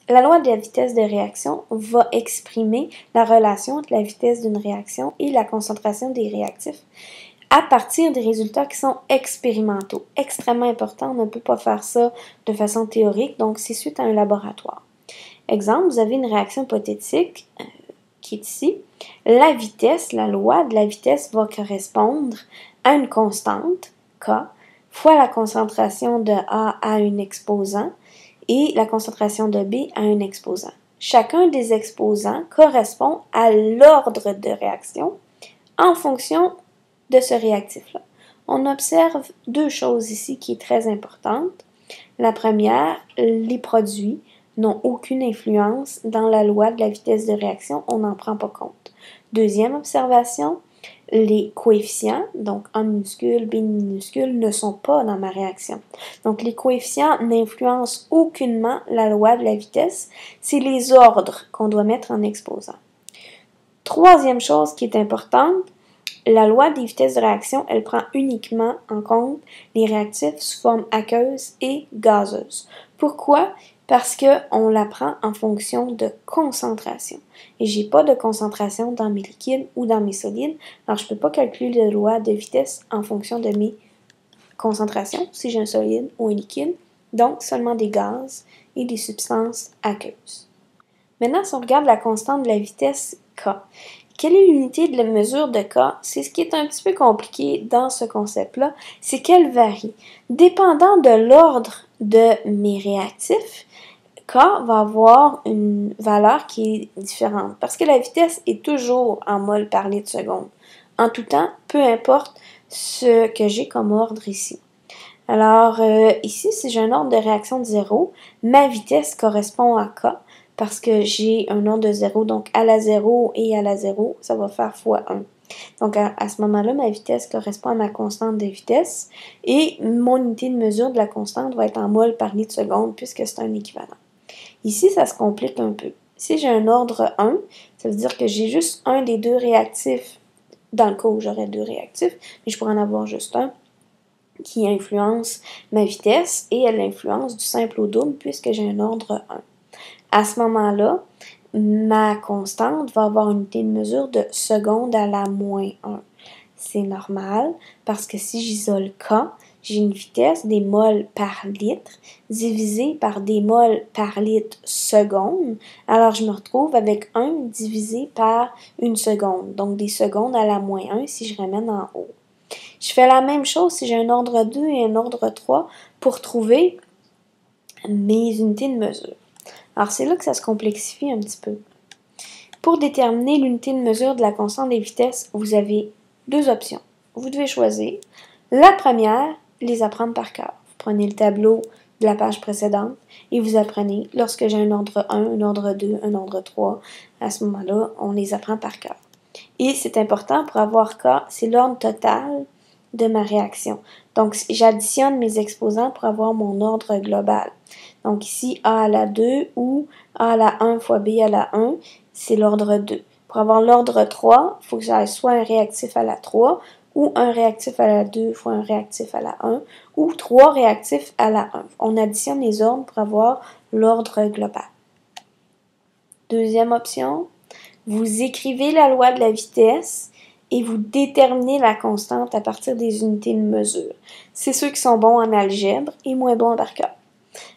La loi de la vitesse de réaction va exprimer la relation entre la vitesse d'une réaction et la concentration des réactifs à partir des résultats qui sont expérimentaux. Extrêmement important, on ne peut pas faire ça de façon théorique, donc c'est suite à un laboratoire. Exemple, vous avez une réaction hypothétique qui est ici. La vitesse, la loi de la vitesse va correspondre à une constante, K, fois la concentration de A à un exposant et la concentration de B à un exposant. Chacun des exposants correspond à l'ordre de réaction en fonction de ce réactif-là. On observe deux choses ici qui est très importante. La première, les produits n'ont aucune influence dans la loi de la vitesse de réaction, on n'en prend pas compte. Deuxième observation, les coefficients, donc A minuscule, B minuscule, ne sont pas dans ma réaction. Donc les coefficients n'influencent aucunement la loi de la vitesse, c'est les ordres qu'on doit mettre en exposant. Troisième chose qui est importante, la loi des vitesses de réaction, elle prend uniquement en compte les réactifs sous forme aqueuse et gazeuse. Pourquoi? Parce qu'on la prend en fonction de concentration. Et j'ai pas de concentration dans mes liquides ou dans mes solides, alors je peux pas calculer la loi de vitesse en fonction de mes concentrations, si j'ai un solide ou un liquide, donc seulement des gaz et des substances aqueuses. Maintenant, si on regarde la constante de la vitesse K, quelle est l'unité de la mesure de K? C'est ce qui est un petit peu compliqué dans ce concept-là, c'est qu'elle varie. Dépendant de l'ordre de mes réactifs, K va avoir une valeur qui est différente parce que la vitesse est toujours en mol par litre seconde. En tout temps, peu importe ce que j'ai comme ordre ici. Alors, ici, si j'ai un ordre de réaction de 0, ma vitesse correspond à K parce que j'ai un ordre de 0, donc à la 0 et à la 0, ça va faire fois 1. Donc, à ce moment-là, ma vitesse correspond à ma constante de vitesse et mon unité de mesure de la constante va être en mol par litre seconde puisque c'est un équivalent. Ici, ça se complique un peu. Si j'ai un ordre 1, ça veut dire que j'ai juste un des deux réactifs, dans le cas où j'aurais deux réactifs, mais je pourrais en avoir juste un, qui influence ma vitesse et elle influence du simple au double puisque j'ai un ordre 1. À ce moment-là, ma constante va avoir une unité de mesure de seconde à la moins 1. C'est normal parce que si j'isole K, j'ai une vitesse des moles par litre divisé par des moles par litre seconde. Alors, je me retrouve avec 1 divisé par une seconde. Donc, des secondes à la moins 1 si je ramène en haut. Je fais la même chose si j'ai un ordre 2 et un ordre 3 pour trouver mes unités de mesure. Alors, c'est là que ça se complexifie un petit peu. Pour déterminer l'unité de mesure de la constante des vitesses, vous avez deux options. Vous devez choisir. La première, les apprendre par cœur. Vous prenez le tableau de la page précédente et vous apprenez lorsque j'ai un ordre 1, un ordre 2, un ordre 3. À ce moment-là, on les apprend par cœur. Et c'est important pour avoir K, c'est l'ordre total de ma réaction. Donc, j'additionne mes exposants pour avoir mon ordre global. Donc ici, A à la 2 ou A à la 1 fois B à la 1, c'est l'ordre 2. Pour avoir l'ordre 3, il faut que j'aille soit un réactif à la 3 ou un réactif à la 2 fois un réactif à la 1 ou 3 réactifs à la 1. On additionne les ordres pour avoir l'ordre global. Deuxième option, vous écrivez la loi de la vitesse et vous déterminez la constante à partir des unités de mesure. C'est ceux qui sont bons en algèbre et moins bons par cœur.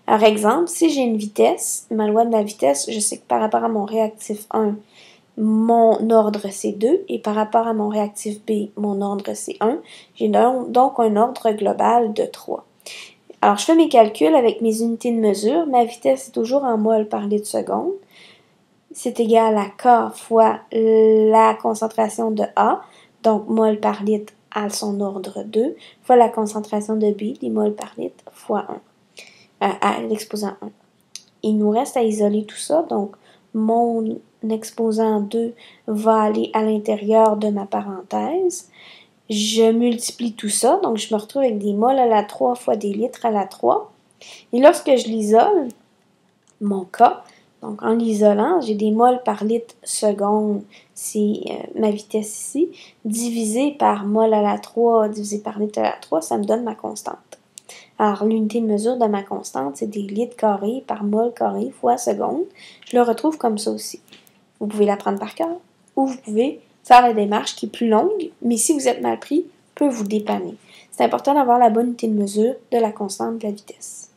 Par exemple, si j'ai une vitesse, ma loi de la vitesse, je sais que par rapport à mon réactif 1, mon ordre c'est 2 et par rapport à mon réactif B, mon ordre c'est 1. J'ai donc un ordre global de 3. Alors, je fais mes calculs avec mes unités de mesure. Ma vitesse est toujours en mol par litre seconde. C'est égal à K fois la concentration de A, donc mol par litre à son ordre 2, fois la concentration de B, les mols par litre, fois 1, à l'exposant 1. Il nous reste à isoler tout ça, donc mon exposant 2 va aller à l'intérieur de ma parenthèse. Je multiplie tout ça, donc je me retrouve avec des mols à la 3 fois des litres à la 3. Et lorsque je l'isole, mon K, donc en l'isolant, j'ai des mols par litre seconde, c'est ma vitesse ici, divisé par mol à la 3, divisé par litre à la 3, ça me donne ma constante. Alors, l'unité de mesure de ma constante, c'est des litres carrés par mol carré fois seconde. Je le retrouve comme ça aussi. Vous pouvez l'apprendre par cœur ou vous pouvez faire la démarche qui est plus longue, mais si vous êtes mal pris, peut vous dépanner. C'est important d'avoir la bonne unité de mesure de la constante de la vitesse.